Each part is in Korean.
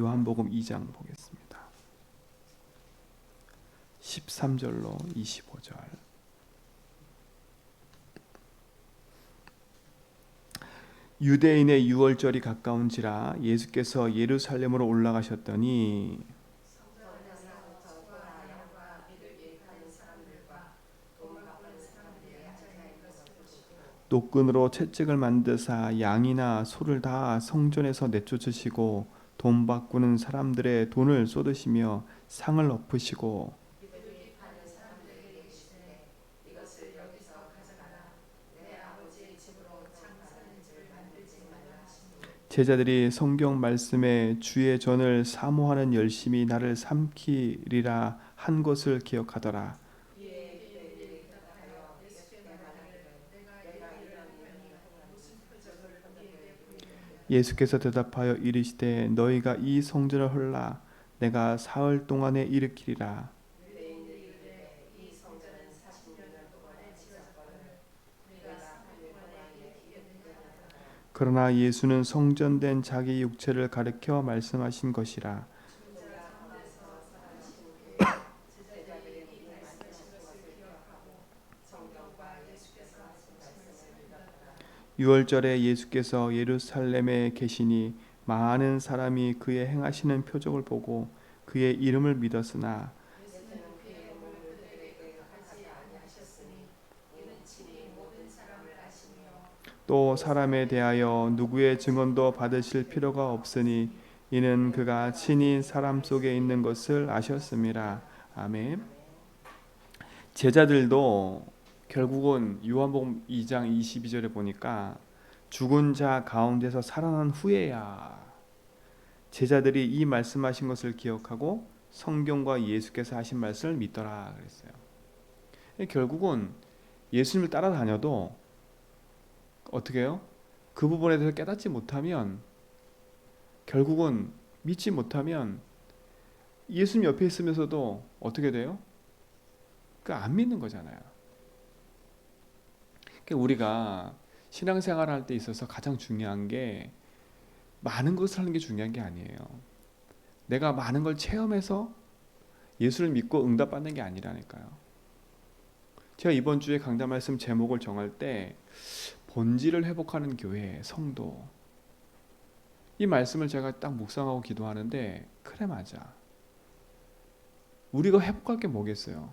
요한복음 2장 보겠습니다. 13절로 25절. 유대인의 유월절이 가까운지라 예수께서 예루살렘으로 올라가셨더니 노끈으로 채찍을 만드사 양이나 소를 다 성전에서 내쫓으시고 돈 바꾸는 사람들의 돈을 쏟으시며 상을 엎으시고 제자들이 성경 말씀에 주의 전을 사모하는 열심이 나를 삼키리라 한 것을 기억하더라. 예수께서 대답하여 이르시되 너희가 이 성전을 헐라 내가 사흘 동안에 일으키리라. 그러나 예수는 성전된 자기 육체를 가리켜 말씀하신 것이라. 유월절에 예수께서 예루살렘에 계시니 많은 사람이 그의 행하시는 표적을 보고 그의 이름을 믿었으나 또 사람에 대하여 누구의 증언도 받으실 필요가 없으니 이는 그가 친히 사람 속에 있는 것을 아셨음이라. 아멘. 제자들도 결국은 요한복음 2장 22절에 보니까 죽은 자 가운데서 살아난 후에야 제자들이 이 말씀하신 것을 기억하고 성경과 예수께서 하신 말씀을 믿더라 그랬어요. 결국은 예수님을 따라다녀도 어떻게 해요? 그 부분에 대해서 깨닫지 못하면 결국은 믿지 못하면 예수님 옆에 있으면서도 어떻게 돼요? 안 믿는 거잖아요. 우리가 신앙생활을 할 때 있어서 가장 중요한 게 많은 것을 하는 게 중요한 게 아니에요. 내가 많은 걸 체험해서 예수를 믿고 응답받는 게 아니라니까요. 제가 이번 주에 강단 말씀 제목을 정할 때 본질을 회복하는 교회, 성도, 이 말씀을 제가 딱 묵상하고 기도하는데 그래 맞아. 우리가 회복할 게 뭐겠어요?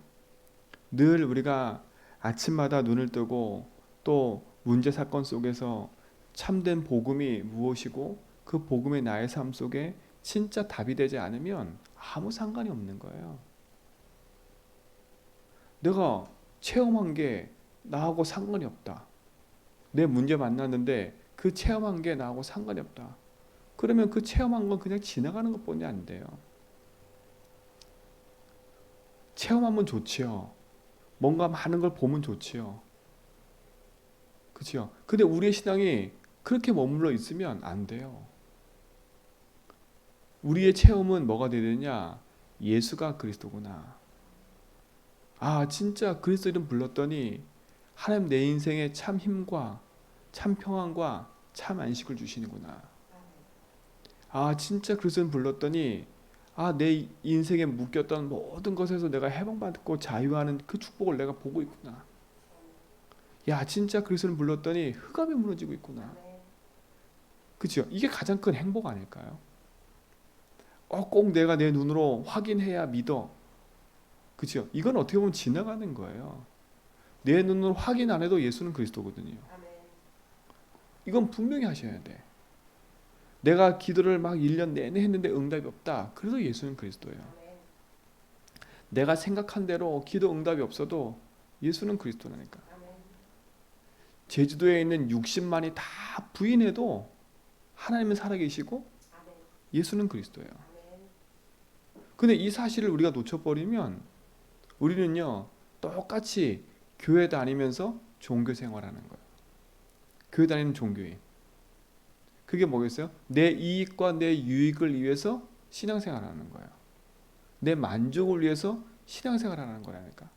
늘 우리가 아침마다 눈을 뜨고 또 문제 사건 속에서 참된 복음이 무엇이고 그 복음이 나의 삶 속에 진짜 답이 되지 않으면 아무 상관이 없는 거예요. 내가 체험한 게 나하고 상관이 없다. 내 문제 만났는데 그 체험한 게 나하고 상관이 없다. 그러면 그 체험한 건 그냥 지나가는 것뿐이 안 돼요. 체험하면 좋지요. 뭔가 많은 걸 보면 좋지요. 그렇죠? 근데 우리의 신앙이 그렇게 머물러 있으면 안 돼요. 우리의 체험은 뭐가 되야 되냐? 예수가 그리스도구나. 아, 진짜 그리스도 이름 불렀더니 하나님 내 인생에 참 힘과 참 평안과 참 안식을 주시는구나. 아, 진짜 그리스도 이름 불렀더니 아, 내 인생에 묶였던 모든 것에서 내가 해방받고 자유하는 그 축복을 내가 보고 있구나. 야, 진짜 그리스도를 불렀더니 흑암이 무너지고 있구나. 그렇죠? 이게 가장 큰 행복 아닐까요? 꼭 내가 내 눈으로 확인해야 믿어. 그렇죠? 이건 어떻게 보면 지나가는 거예요. 내 눈으로 확인 안 해도 예수는 그리스도거든요. 이건 분명히 하셔야 돼. 내가 기도를 막 1년 내내 했는데 응답이 없다. 그래도 예수는 그리스도예요. 내가 생각한 대로 기도 응답이 없어도 예수는 그리스도라니까. 제주도에 있는 60만이 다 부인해도 하나님은 살아계시고 예수는 그리스도예요. 근데 이 사실을 우리가 놓쳐버리면 우리는요 똑같이 교회 다니면서 종교 생활하는 거예요. 교회 다니는 종교인. 그게 뭐겠어요? 내 이익과 내 유익을 위해서 신앙생활하는 거예요. 내 만족을 위해서 신앙생활하는 거라니까.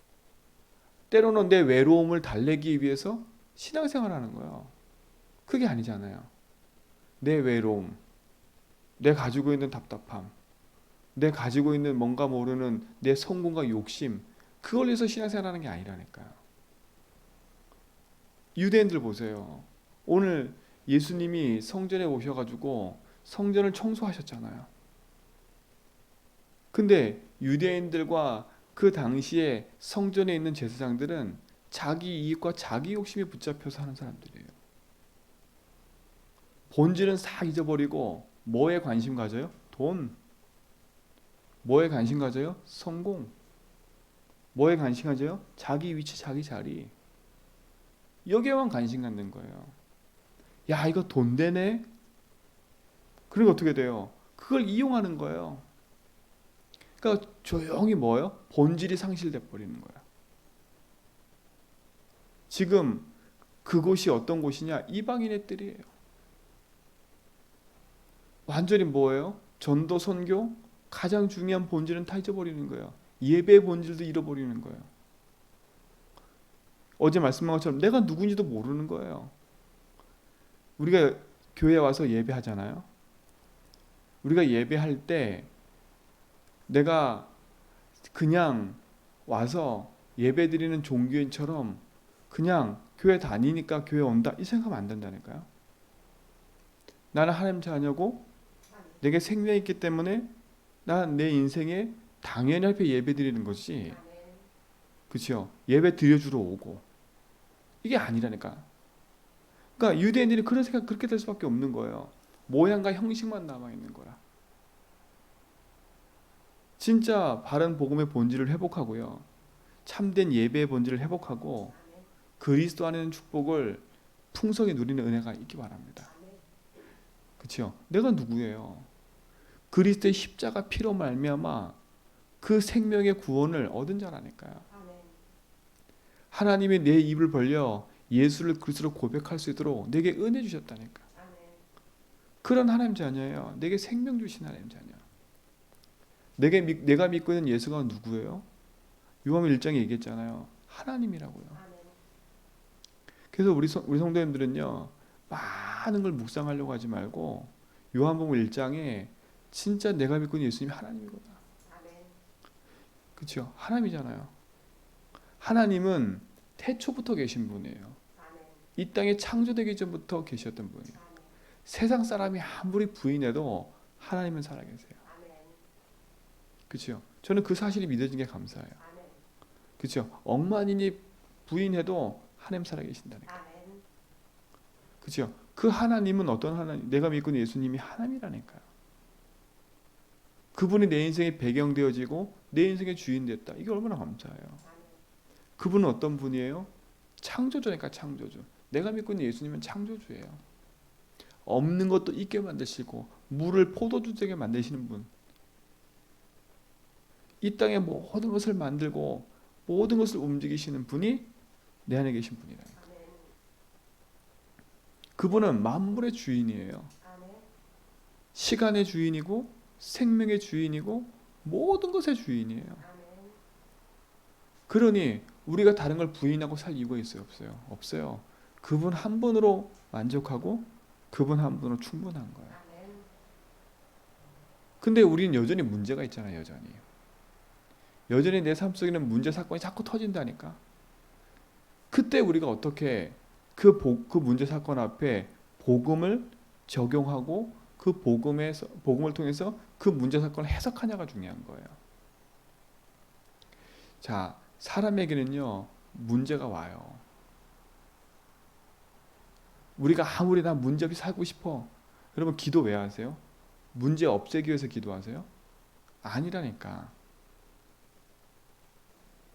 때로는 내 외로움을 달래기 위해서 신앙생활하는 거예요. 그게 아니잖아요. 내 외로움, 내 가지고 있는 답답함, 내 가지고 있는 뭔가 모르는 내 성공과 욕심, 그걸 위해서 신앙생활하는 게 아니라니까요. 유대인들 보세요. 오늘 예수님이 성전에 오셔가지고 성전을 청소하셨잖아요. 근데 유대인들과 그 당시에 성전에 있는 제사장들은 자기 이익과 자기 욕심에 붙잡혀서 하는 사람들이에요. 본질은 싹 잊어버리고 뭐에 관심 가져요? 돈. 뭐에 관심 가져요? 성공. 뭐에 관심 가져요? 자기 위치, 자기 자리. 여기에만 관심 갖는 거예요. 야, 이거 돈 되네? 그리고 어떻게 돼요? 그걸 이용하는 거예요. 그러니까 조용히 뭐예요? 본질이 상실돼 버리는 거야. 지금 그곳이 어떤 곳이냐? 이방인의 뜰이에요. 완전히 뭐예요? 전도 선교 가장 중요한 본질은 다 잊어버리는 거예요. 예배의 본질도 잃어버리는 거예요. 어제 말씀한 것처럼 내가 누군지도 모르는 거예요. 우리가 교회에 와서 예배하잖아요. 우리가 예배할 때 내가 그냥 와서 예배드리는 종교인처럼 그냥 교회 다니니까 교회 온다 이 생각하면 안 된다니까요. 나는 하나님 자녀고 내게 생명이 있기 때문에 난 내 인생에 당연히 앞에 예배 드리는 것이, 그렇죠? 예배 드려주러 오고 이게 아니라니까. 그러니까 유대인들이 그런 생각 그렇게 될 수밖에 없는 거예요. 모양과 형식만 남아 있는 거야. 진짜 바른 복음의 본질을 회복하고요. 참된 예배의 본질을 회복하고 그리스도 안에 있는 축복을 풍성히 누리는 은혜가 있기 바랍니다. 그렇죠? 내가 누구예요? 그리스도의 십자가 피로 말미암아 그 생명의 구원을 얻은 자라니까요. 하나님이 내 입을 벌려 예수를 그리스도로 고백할 수 있도록 내게 은혜 주셨다니까. 그런 하나님 자녀예요. 내게 생명 주신 하나님 자녀. 내가 믿고 있는 예수가 누구예요? 요한복음 1장에 얘기했잖아요. 하나님이라고요. 그래서 우리 성도님들은요, 많은 걸 묵상하려고 하지 말고 요한복음 1장에 진짜 내가 믿고 있는 예수님이 하나님이구나. 그렇죠? 하나님이잖아요. 하나님은 태초부터 계신 분이에요. 이 땅에 창조되기 전부터 계셨던 분이에요. 세상 사람이 아무리 부인해도 하나님은 살아계세요. 그렇죠? 저는 그 사실이 믿어진 게 감사해요. 그렇죠? 억만인이 부인해도 하나님 살아계신다니까. 그렇죠? 그 하나님은 어떤 하나님? 내가 믿고 있는 예수님이 하나님이라니까요. 그분이 내 인생의 배경 되어지고 내 인생의 주인 됐다. 이게 얼마나 감사해요. 그분은 어떤 분이에요? 창조주니까 창조주. 내가 믿고 있는 예수님은 창조주예요. 없는 것도 있게 만드시고 물을 포도주 되게 만드시는 분. 이 땅의 모든 것을 만들고 모든 것을 움직이시는 분이 내 안에 계신 분이라니까. 그분은 만물의 주인이에요. 시간의 주인이고 생명의 주인이고 모든 것의 주인이에요. 그러니 우리가 다른 걸 부인하고 살 이유가 있어요? 없어요? 없어요. 그분 한 분으로 만족하고 그분 한 분으로 충분한 거예요. 근데 우리는 여전히 문제가 있잖아요. 여전히 내 삶 속에는 문제 사건이 자꾸 터진다니까. 그때 우리가 어떻게 그 문제 사건 앞에 복음을 적용하고 그 복음을 통해서 그 문제 사건을 해석하냐가 중요한 거예요. 자, 사람에게는요 문제가 와요. 우리가 아무리 나 문제 없이 살고 싶어. 여러분 기도 왜 하세요? 문제 없애기 위해서 기도하세요? 아니라니까.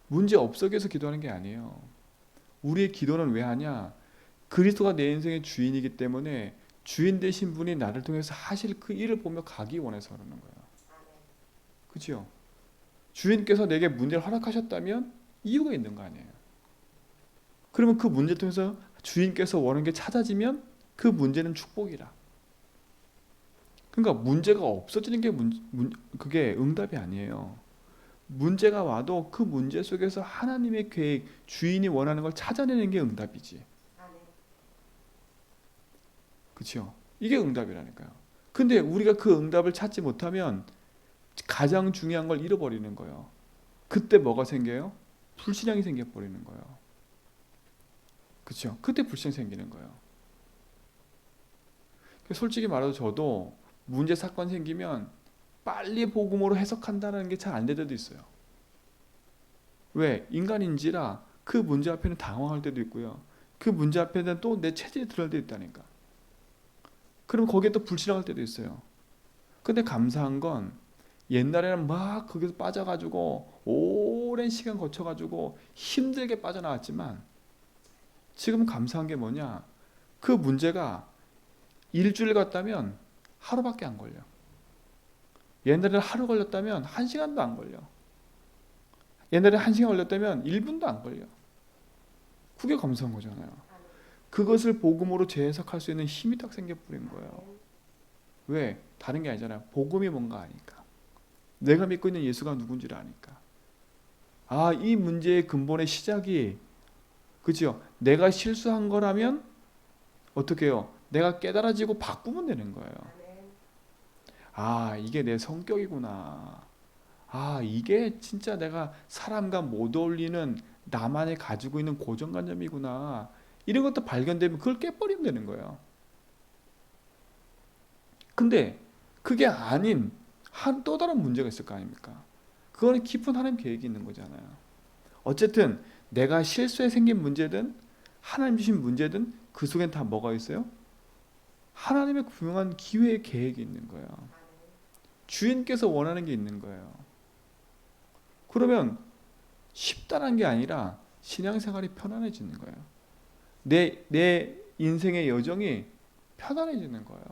문제 없애기 위해서 기도하는 게 아니에요. 우리의 기도는 왜 하냐? 그리스도가 내 인생의 주인이기 때문에 주인 되신 분이 나를 통해서 하실 그 일을 보며 가기 원해서 그러는 거예요. 그렇죠? 주인께서 내게 문제를 허락하셨다면 이유가 있는 거 아니에요. 그러면 그 문제를 통해서 주인께서 원하는 게 찾아지면 그 문제는 축복이라. 그러니까 문제가 없어지는 게 그게 응답이 아니에요. 문제가 와도 그 문제 속에서 하나님의 계획, 주인이 원하는 걸 찾아내는 게 응답이지. 그렇죠? 이게 응답이라니까요. 근데 우리가 그 응답을 찾지 못하면 가장 중요한 걸 잃어버리는 거예요. 그때 뭐가 생겨요? 불신앙이 생겨버리는 거예요. 그렇죠? 그때 불신앙이 생기는 거예요. 솔직히 말해서 저도 문제 사건 생기면 빨리 복음으로 해석한다는 게 잘 안 될 때도 있어요. 왜? 인간인지라 그 문제 앞에는 당황할 때도 있고요. 그 문제 앞에는 또 내 체질이 드러날 때도 있다니까. 그럼 거기에 또 불신앙할 때도 있어요. 근데 감사한 건 옛날에는 막 거기서 빠져가지고 오랜 시간 거쳐가지고 힘들게 빠져나왔지만 지금 감사한 게 뭐냐? 그 문제가 일주일 갔다면 하루밖에 안 걸려. 옛날에는 하루 걸렸다면 1시간도 안 걸려. 옛날에 1시간 걸렸다면 1분도 안 걸려. 그게 감사한 거잖아요. 그것을 복음으로 재해석할 수 있는 힘이 딱 생겨버린 거예요. 왜? 다른 게 아니잖아요. 복음이 뭔가 아니까. 내가 믿고 있는 예수가 누군지를 아니까. 아, 이 문제의 근본의 시작이, 그죠? 내가 실수한 거라면 어떻게 해요? 내가 깨달아지고 바꾸면 되는 거예요. 아, 이게 내 성격이구나. 아, 이게 진짜 내가 사람과 못 어울리는 나만이 가지고 있는 고정관념이구나. 이런 것도 발견되면 그걸 깨버리면 되는 거예요. 근데 그게 아닌 또 다른 문제가 있을 거 아닙니까? 그거는 깊은 하나님 계획이 있는 거잖아요. 어쨌든 내가 실수에 생긴 문제든 하나님 주신 문제든 그 속엔 다 뭐가 있어요? 하나님의 분명한 기회의 계획이 있는 거예요. 주인께서 원하는 게 있는 거예요. 그러면 쉽다는 게 아니라 신앙생활이 편안해지는 거예요. 내 인생의 여정이 편안해지는 거예요.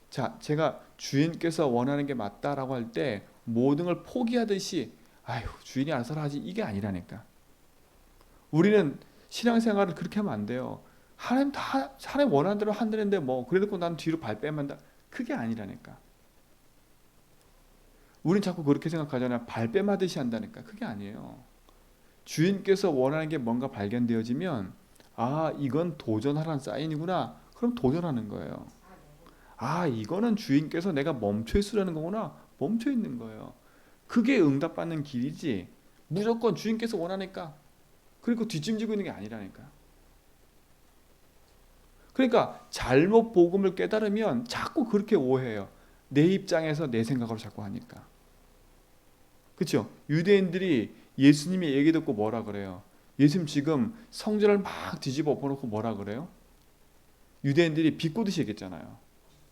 자, 제가 주인께서 원하는 게 맞다라고 할 때 모든 걸 포기하듯이 아휴 주인이 알아서 하지 이게 아니라니까. 우리는 신앙생활을 그렇게 하면 안 돼요. 하나님 원하는 대로 한다는데 뭐 그래놓고 난 뒤로 발 빼만다. 그게 아니라니까. 우린 자꾸 그렇게 생각하잖아요. 발뺌하듯이 한다니까. 그게 아니에요. 주인께서 원하는 게 뭔가 발견되어지면 아, 이건 도전하라는 사인이구나. 그럼 도전하는 거예요. 아, 이거는 주인께서 내가 멈춰 있으라는 거구나. 멈춰 있는 거예요. 그게 응답받는 길이지. 무조건 주인께서 원하니까 그리고 뒷짐지고 있는 게 아니라니까. 그러니까 잘못 복음을 깨달으면 자꾸 그렇게 오해해요. 내 입장에서 내 생각으로 자꾸 하니까. 그렇죠? 유대인들이 예수님의 얘기 듣고 뭐라 그래요? 예수님 지금 성전을 막 뒤집어 엎어놓고 뭐라 그래요? 유대인들이 비꼬듯이 얘기했잖아요.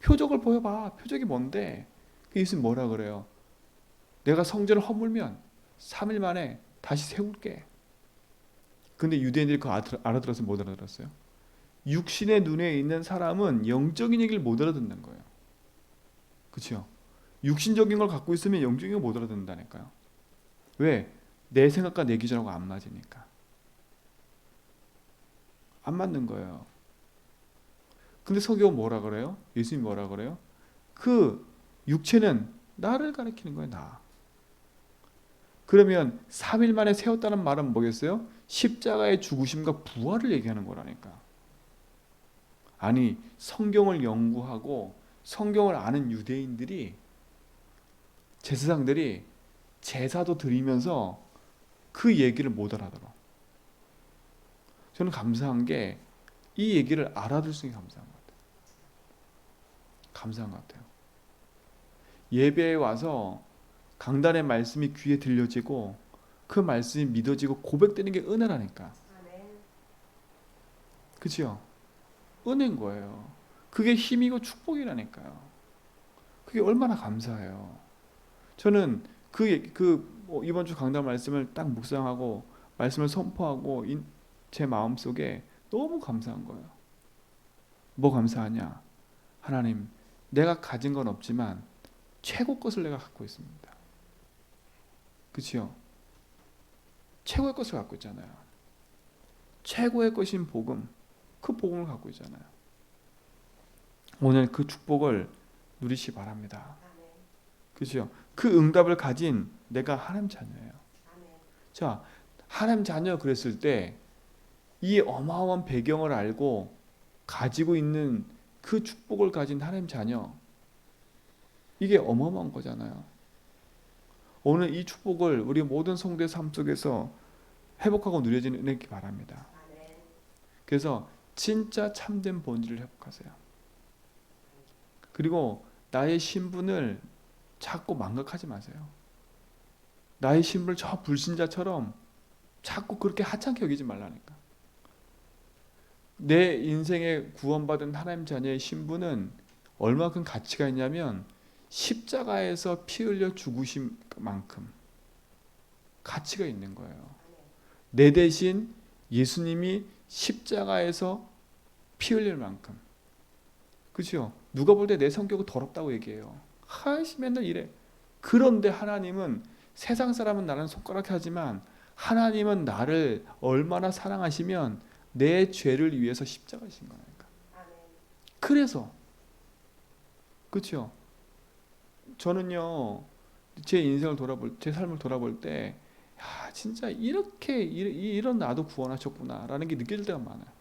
표적을 보여봐. 표적이 뭔데? 예수님 뭐라 그래요? 내가 성전을 허물면 3일 만에 다시 세울게. 근데 유대인들이 그거 알아들어서 못 알아들었어요? 육신의 눈에 있는 사람은 영적인 얘기를 못 알아듣는 거예요. 그렇죠? 육신적인 걸 갖고 있으면 영적인 걸 못 알아듣는다니까요. 왜? 내 생각과 내 기준하고 안 맞으니까. 안 맞는 거예요. 근데 성경은 뭐라 그래요? 예수님이 뭐라 그래요? 그 육체는 나를 가리키는 거예요. 나. 그러면 3일 만에 세웠다는 말은 뭐겠어요? 십자가의 죽으심과 부활을 얘기하는 거라니까. 아니, 성경을 연구하고 성경을 아는 유대인들이, 제사장들이 제사도 드리면서 그 얘기를 못 알아들어. 저는 감사한 게 이 얘기를 알아들 수 있는 게 감사한 것 같아요. 감사한 것 같아요. 예배에 와서 강단의 말씀이 귀에 들려지고 그 말씀이 믿어지고 고백되는 게 은혜라니까. 그렇죠? 은혜인 거예요. 그게 힘이고 축복이라니까요. 그게 얼마나 감사해요. 저는 이번 주 강단 말씀을 딱 묵상하고 말씀을 선포하고 제 마음속에 너무 감사한 거예요. 뭐 감사하냐? 하나님, 내가 가진 건 없지만 최고 것을 내가 갖고 있습니다. 그렇죠? 최고의 것을 갖고 있잖아요. 최고의 것인 복음, 그 복음을 갖고 있잖아요. 오늘 그 축복을 누리시 바랍니다. 그렇죠? 그 응답을 가진 내가 하나님 자녀예요. 자, 하나님 자녀 그랬을 때 이 어마어마한 배경을 알고 가지고 있는 그 축복을 가진 하나님 자녀, 이게 어마어마한 거잖아요. 오늘 이 축복을 우리 모든 성도의 삶 속에서 회복하고 누려지는 은혜기 바랍니다. 그래서 진짜 참된 본질을 회복하세요. 그리고 나의 신분을 자꾸 망각하지 마세요. 나의 신분을 저 불신자처럼 자꾸 그렇게 하찮게 여기지 말라니까. 내 인생에 구원받은 하나님 자녀의 신분은 얼마큼 가치가 있냐면 십자가에서 피 흘려 죽으신 만큼 가치가 있는 거예요. 내 대신 예수님이 십자가에서 피 흘릴 만큼. 그렇죠? 누가 볼 때 내 성격은 더럽다고 얘기해요. 맨날 이래. 그런데 하나님은, 세상 사람은 나는 손가락에 하지만 하나님은 나를 얼마나 사랑하시면 내 죄를 위해서 십자가신 거니까. 그래서 그렇죠? 저는요, 제 인생을 제 삶을 돌아볼 때, 야, 진짜 이렇게 이런 나도 구원하셨구나라는 게 느껴질 때가 많아요.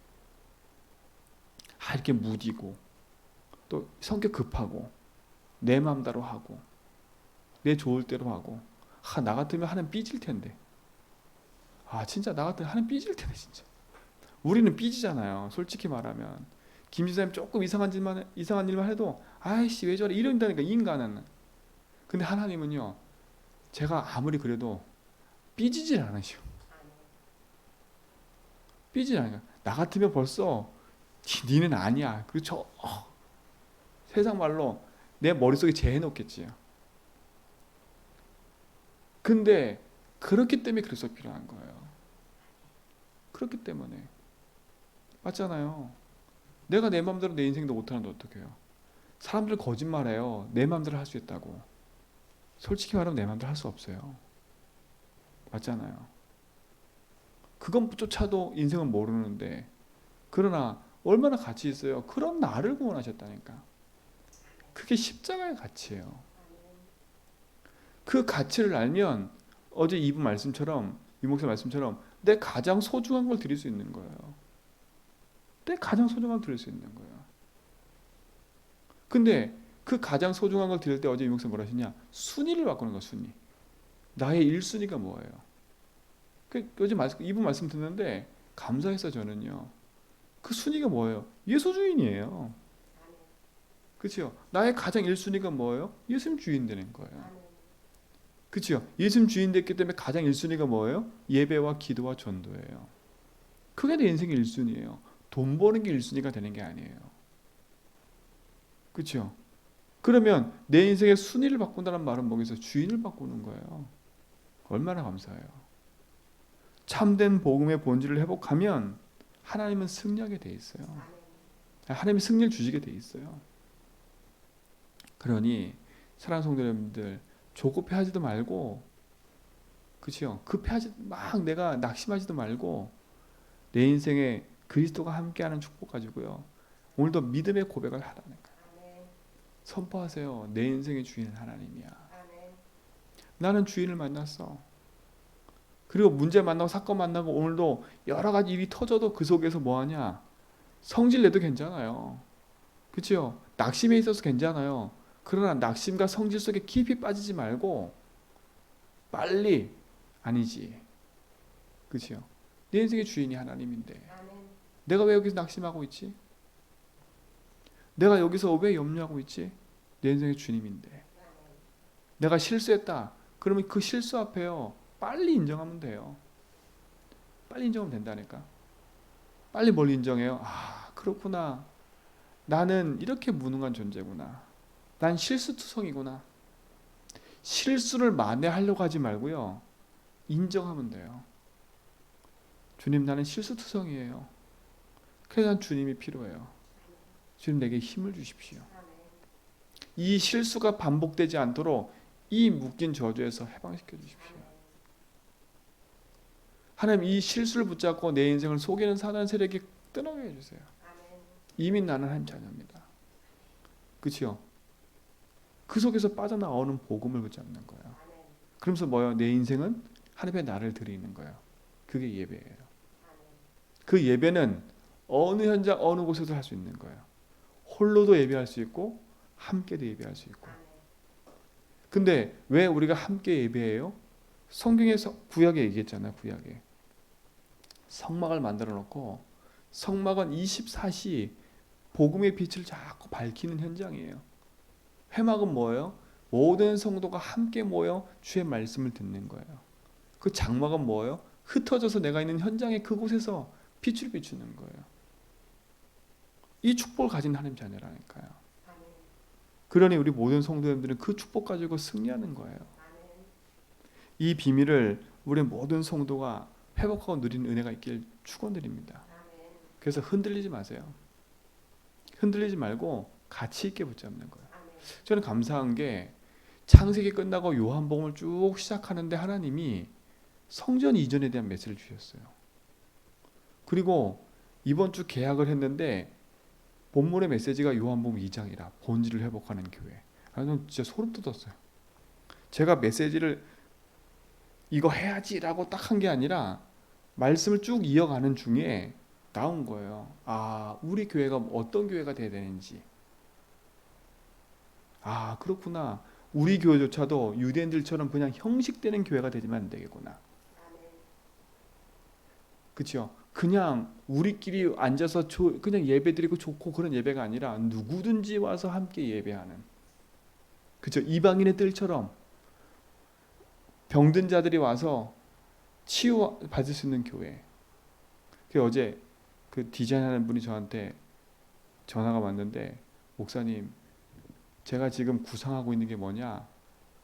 이렇게 무디고, 또 성격 급하고, 내 마음대로 하고, 내 좋을 대로 하고, 나 같으면 하나님 삐질 텐데. 진짜 나 같으면 하나님 삐질 텐데 진짜. 우리는 삐지잖아요. 솔직히 말하면. 김 지사님 조금 이상한 일만 해도 아이씨 왜 저래 이런다니까, 인간은. 근데 하나님은요, 제가 아무리 그래도 삐지질 않으셔. 삐지질 않아요. 나 같으면 벌써 니는 아니야. 그리고 세상 말로 내 머릿속에 재해놓겠지요. 근데 그렇기 때문에 그래서 필요한 거예요. 그렇기 때문에. 맞잖아요. 내가 내 마음대로 내 인생도 못하는데 어떡해요. 사람들 거짓말해요. 내 마음대로 할 수 있다고. 솔직히 말하면 내 마음대로 할 수 없어요. 맞잖아요. 그것조차도 인생은 모르는데, 그러나 얼마나 가치 있어요. 그런 나를 구원하셨다니까. 그게 십자가의 가치예요. 그 가치를 알면 어제 이분 말씀처럼, 이 목사 말씀처럼 내 가장 소중한 걸 드릴 수 있는 거예요. 내 가장 소중한 걸 드릴 수 있는 거예요. 근데 그 가장 소중한 걸 드릴 때 어제 이 목사 뭐라 하시냐? 순위를 바꾸는 거야, 순위. 나의 1순위가 뭐예요? 어제 이분 말씀 듣는데 감사해서 저는요. 그 순위가 뭐예요? 예수 주인이에요. 그렇죠? 나의 가장 1순위가 뭐예요? 예수님 주인 되는 거예요. 그렇죠? 예수님 주인 됐기 때문에 가장 1순위가 뭐예요? 예배와 기도와 전도예요. 그게 내 인생의 1순위예요. 돈 버는 게 1순위가 되는 게 아니에요. 그렇죠? 그러면 내 인생의 순위를 바꾼다는 말은 뭐겠어요? 주인을 바꾸는 거예요. 얼마나 감사해요. 참된 복음의 본질을 회복하면 하나님은 승리하게 돼 있어요. 하나님이 승리를 주시게 돼 있어요. 그러니 사랑하는 성도 여러분들, 조급해하지도 말고, 그렇죠? 막 내가 낙심하지도 말고, 내 인생에 그리스도가 함께하는 축복 가지고요, 오늘도 믿음의 고백을 하라니까. 선포하세요. 내 인생의 주인은 하나님이야. 나는 주인을 만났어. 그리고 문제 만나고 사건 만나고 오늘도 여러 가지 일이 터져도 그 속에서 뭐하냐? 성질 내도 괜찮아요. 그렇죠? 낙심에 있어서 괜찮아요. 그러나 낙심과 성질 속에 깊이 빠지지 말고 빨리, 아니지. 그렇죠? 내 인생의 주인이 하나님인데 내가 왜 여기서 낙심하고 있지? 내가 여기서 왜 염려하고 있지? 내 인생의 주님인데. 내가 실수했다. 그러면 그 실수 앞에요, 빨리 인정하면 돼요. 빨리 인정하면 된다니까. 빨리 뭘 인정해요? 그렇구나. 나는 이렇게 무능한 존재구나. 난 실수투성이구나. 실수를 만회하려고 하지 말고요, 인정하면 돼요. 주님, 나는 실수투성이에요. 그래서 난 주님이 필요해요. 주님, 내게 힘을 주십시오. 이 실수가 반복되지 않도록 이 묶인 저주에서 해방시켜 주십시오. 하나님, 이 실수를 붙잡고 내 인생을 속이는 사단 세력이 떠나게 해주세요. 이미 나는 하나님 자녀입니다. 그렇죠? 그 속에서 빠져나오는 복음을 붙잡는 거예요. 그러면서 뭐예요? 내 인생은 하나님의 나를 드리는 거예요. 그게 예배예요. 그 예배는 어느 현장 어느 곳에서 할 수 있는 거예요. 홀로도 예배할 수 있고 함께도 예배할 수 있고. 근데 왜 우리가 함께 예배해요? 성경에서 구약에 얘기했잖아요. 구약에 성막을 만들어 놓고 성막은 24시 복음의 빛을 자꾸 밝히는 현장이에요. 회막은 뭐예요? 모든 성도가 함께 모여 주의 말씀을 듣는 거예요. 그 장막은 뭐예요? 흩어져서 내가 있는 현장의 그곳에서 빛을 비추는 거예요. 이 축복을 가진 하나님 자녀라니까요. 그러니 우리 모든 성도님들은 그 축복 가지고 승리하는 거예요. 이 비밀을 우리 모든 성도가 회복하고 누리는 은혜가 있길 축원드립니다. 그래서 흔들리지 마세요. 흔들리지 말고 가치 있게 붙잡는 거예요. 저는 감사한 게 창세기 끝나고 요한복음을 쭉 시작하는데 하나님이 성전 이전에 대한 메시지를 주셨어요. 그리고 이번 주 개학을 했는데 본문의 메시지가 요한복음 2장이라 본질을 회복하는 교회. 저는 진짜 소름 돋았어요. 제가 메시지를 이거 해야지라고 딱 한 게 아니라 말씀을 쭉 이어가는 중에 나온 거예요. 아, 우리 교회가 어떤 교회가 돼야 되는지. 아, 그렇구나. 우리 교회조차도 유대인들처럼 그냥 형식되는 교회가 되지만 안 되겠구나. 그렇죠? 그냥 우리끼리 앉아서 그냥 예배드리고 좋고 그런 예배가 아니라 누구든지 와서 함께 예배하는. 그렇죠? 이방인의 뜰처럼 병든 자들이 와서 치유 받을 수 있는 교회. 어제 그 디자인하는 분이 저한테 전화가 왔는데, 목사님, 제가 지금 구상하고 있는 게 뭐냐?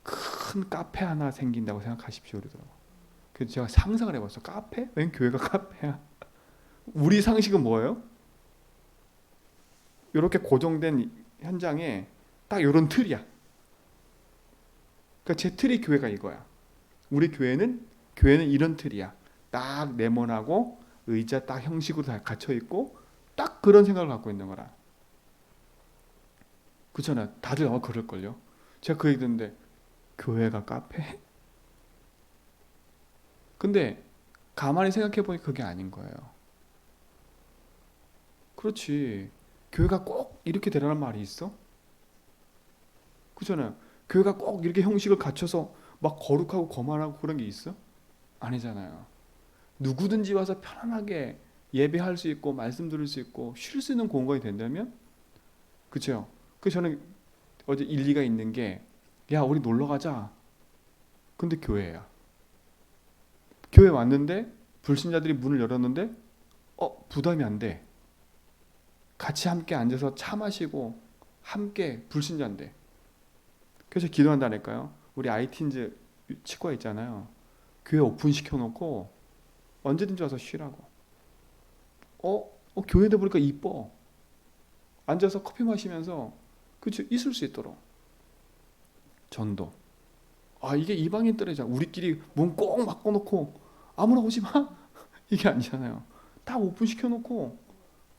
큰 카페 하나 생긴다고 생각하십시오. 그러더라고요. 그래서 제가 상상을 해봤어. 카페? 웬 교회가 카페야? 우리 상식은 뭐예요? 이렇게 고정된 현장에 딱 이런 틀이야. 그러니까 제 틀이 교회가 이거야. 우리 교회는 이런 틀이야. 딱 네모나고 의자 딱 형식으로 다 갇혀 있고 딱 그런 생각을 갖고 있는 거라. 그렇잖아요. 다들 아마 그럴걸요. 제가 그 얘기 듣는데 교회가 카페? 근데 가만히 생각해 보니 그게 아닌 거예요. 그렇지. 교회가 꼭 이렇게 되라는 말이 있어? 그렇잖아요. 교회가 꼭 이렇게 형식을 갖춰서 막 거룩하고 거만하고 그런 게 있어? 아니잖아요. 누구든지 와서 편안하게 예배할 수 있고 말씀 들을 수 있고 쉴 수 있는 공간이 된다면, 그렇죠? 그 저는 어제 일리가 있는 게, 야, 우리 놀러 가자. 근데 교회야. 교회 왔는데 불신자들이 문을 열었는데 부담이 안 돼. 같이 함께 앉아서 차 마시고 함께 불신자인데. 그래서 기도한다니까요. 우리 아이틴즈 치과 있잖아요. 교회 오픈 시켜놓고 언제든지 와서 쉬라고. 교회다 보니까 이뻐. 앉아서 커피 마시면서 그치 있을 수 있도록. 전도. 아, 이게 이방인 뜰이잖아. 우리끼리 문 꼭 막아놓고 아무나 오지 마. 이게 아니잖아요. 딱 오픈 시켜놓고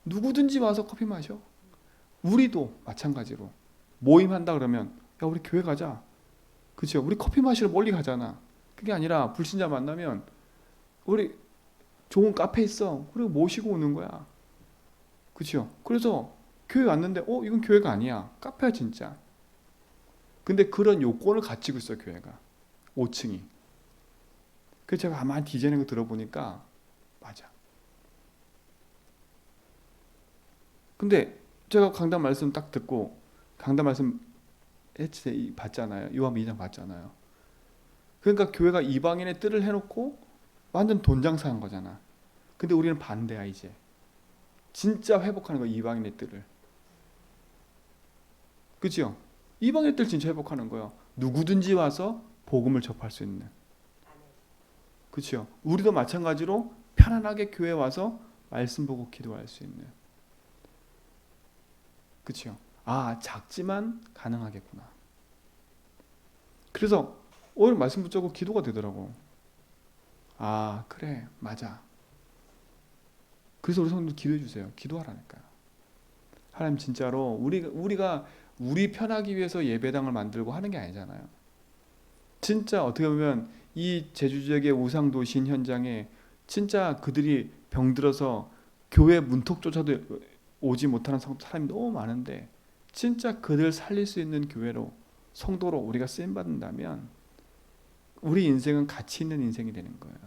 누구든지 와서 커피 마셔. 우리도 마찬가지로 모임한다 그러면, 야, 우리 교회 가자. 그렇죠? 우리 커피 마시러 멀리 가잖아. 그게 아니라 불신자 만나면 우리 좋은 카페 있어. 그리고 모시고 오는 거야. 그렇죠? 그래서 교회 왔는데 이건 교회가 아니야. 카페야 진짜. 근데 그런 요건을 갖추고 있어요, 교회가. 5층이. 그래서 제가 가만히 디자인한 거 들어보니까 맞아. 근데 제가 강단 말씀 딱 듣고, 강단 말씀 봤잖아요. 요한복음 2장 봤잖아요. 그러니까 교회가 이방인의 뜰을 해놓고 완전 돈 장사한 거잖아. 근데 우리는 반대야. 이제 진짜 회복하는 거야, 이방인의 뜰을. 그죠? 이방인의 뜰 진짜 회복하는 거예요. 누구든지 와서 복음을 접할 수 있는. 그렇죠? 우리도 마찬가지로 편안하게 교회 와서 말씀 보고 기도할 수 있는. 그렇죠? 아, 작지만 가능하겠구나. 그래서 오늘 말씀 붙잡고 기도가 되더라고. 아, 그래, 맞아. 그래서 우리 성도들 기도해 주세요. 기도하라니까요. 하나님, 진짜로 우리가 우리 편하기 위해서 예배당을 만들고 하는 게 아니잖아요. 진짜 어떻게 보면 이 제주 지역의 우상 도시인 현장에 진짜 그들이 병들어서 교회 문턱조차도 오지 못하는 사람이 너무 많은데 진짜 그들 살릴 수 있는 교회로, 성도로 우리가 쓰임 받는다면 우리 인생은 가치 있는 인생이 되는 거예요.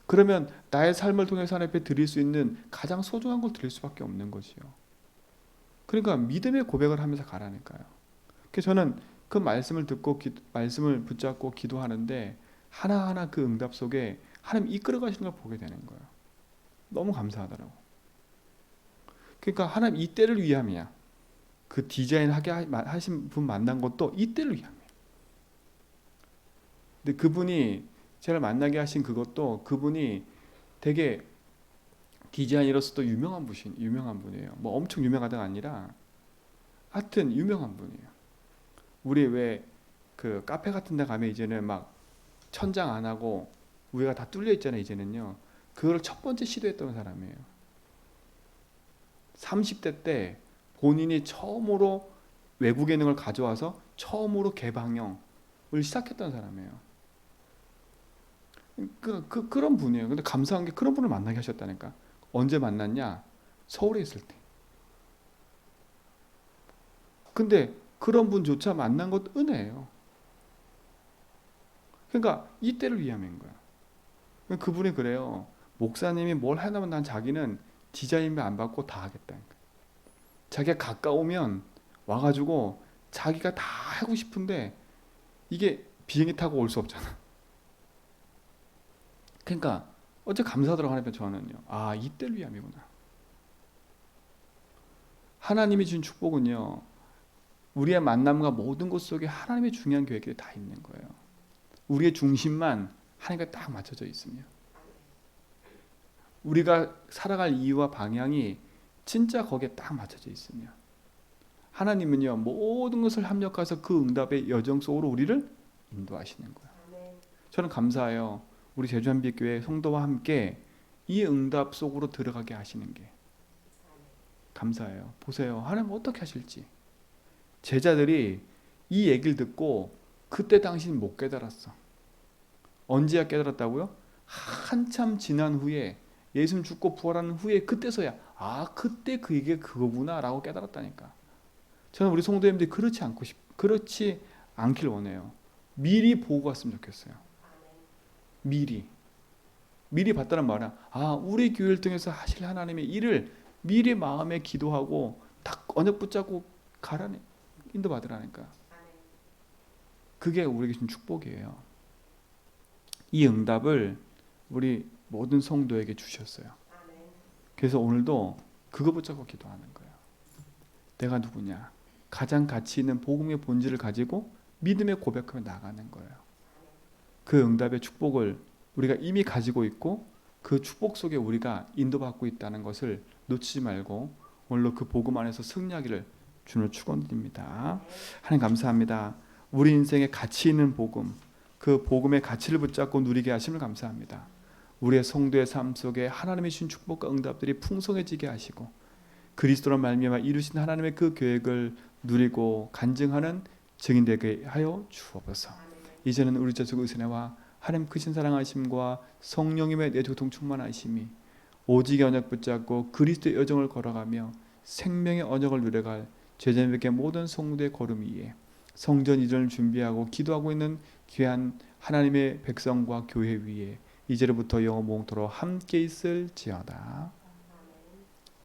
그러면 나의 삶을 통해서 하나님 앞에 드릴 수 있는 가장 소중한 걸 드릴 수밖에 없는 것이요. 그러니까 믿음의 고백을 하면서 가라니까요. 그래서 저는 그 말씀을 듣고 말씀을 붙잡고 기도하는데 하나하나 그 응답 속에 하나님 이끌어 가시는 걸 보게 되는 거예요. 너무 감사하더라고. 그러니까 하나님 이 때를 위함이야. 그 디자인하게 하신 분 만난 것도 이 때를 위함이에요. 근데 그분이 제가 만나게 하신 그것도 그분이 되게 디자이너로서도 유명한 분이에요. 뭐 엄청 유명하다가 아니라 하여튼 유명한 분이에요. 우리 왜 그 카페 같은 데 가면 이제는 막 천장 안 하고 위가 다 뚫려 있잖아요. 이제는요. 그걸 첫 번째 시도했던 사람이에요. 30대 때 본인이 처음으로 외국 예능을 가져와서 처음으로 개방형을 시작했던 사람이에요. 그런 분이에요. 근데 감사한 게 그런 분을 만나게 하셨다니까. 언제 만났냐? 서울에 있을 때. 근데 그런 분조차 만난 것 은혜예요. 그러니까 이때를 위함인 거야. 그분이 그래요. 목사님이 뭘 해놓으면 난 자기는 디자인비 안 받고 다 하겠다니까. 자기가 가까우면 와가지고 자기가 다 하고 싶은데 이게 비행기 타고 올 수 없잖아. 그러니까 어째 감사하더라고 하나님. 저는요. 아, 이때를 위함이구나. 하나님이 준 축복은요. 우리의 만남과 모든 것 속에 하나님의 중요한 계획들이 다 있는 거예요. 우리의 중심만 하나님과 딱 맞춰져 있으며 우리가 살아갈 이유와 방향이 진짜 거기에 딱 맞춰져 있으며 하나님은요 모든 것을 합력해서 그 응답의 여정 속으로 우리를 인도하시는 거예요. 저는 감사해요. 우리 제주한빛교회 성도와 함께 이 응답 속으로 들어가게 하시는 게 감사해요. 보세요. 하나님 어떻게 하실지. 제자들이 이 얘기를 듣고 그때 당시는 못 깨달았어. 언제야 깨달았다고요? 한참 지난 후에 예수님 죽고 부활하는 후에 그때서야 아 그때 이게 그거구나 라고 깨달았다니까. 저는 우리 성도님들이 그렇지 않길 원해요. 미리 보고 갔으면 좋겠어요. 미리 봤다는 말은 아 우리 교회를 통해서 하실 하나님의 일을 미리 마음에 기도하고 딱 언약 붙잡고 가라니 인도받으라니까. 그게 우리에게 준 축복이에요. 이 응답을 우리 모든 성도에게 주셨어요. 그래서 오늘도 그거 붙잡고 기도하는 거예요. 내가 누구냐? 가장 가치 있는 복음의 본질을 가지고 믿음의 고백하며 나가는 거예요. 그 응답의 축복을 우리가 이미 가지고 있고 그 축복 속에 우리가 인도받고 있다는 것을 놓치지 말고 오늘로 그 복음 안에서 승리하기를 주님을 축원드립니다. 하나님 감사합니다. 우리 인생에 가치 있는 복음, 그 복음의 가치를 붙잡고 누리게 하심을 감사합니다. 우리의 성도의 삶 속에 하나님의 주신 축복과 응답들이 풍성해지게 하시고 그리스도로 말미암아 이루신 하나님의 그 계획을 누리고 간증하는 증인 되게 하여 주옵소서. 이제는 우리 자식 의선회와 하나님 크신 사랑하심과 성령님의 내조통 충만하심이 오직의 언약 붙잡고 그리스도의 여정을 걸어가며 생명의 언약을 누려갈 제자님께 모든 성도의 걸음 위에 성전 이전을 준비하고 기도하고 있는 귀한 하나님의 백성과 교회 위에 이제로부터 영원토록 함께 있을지어다.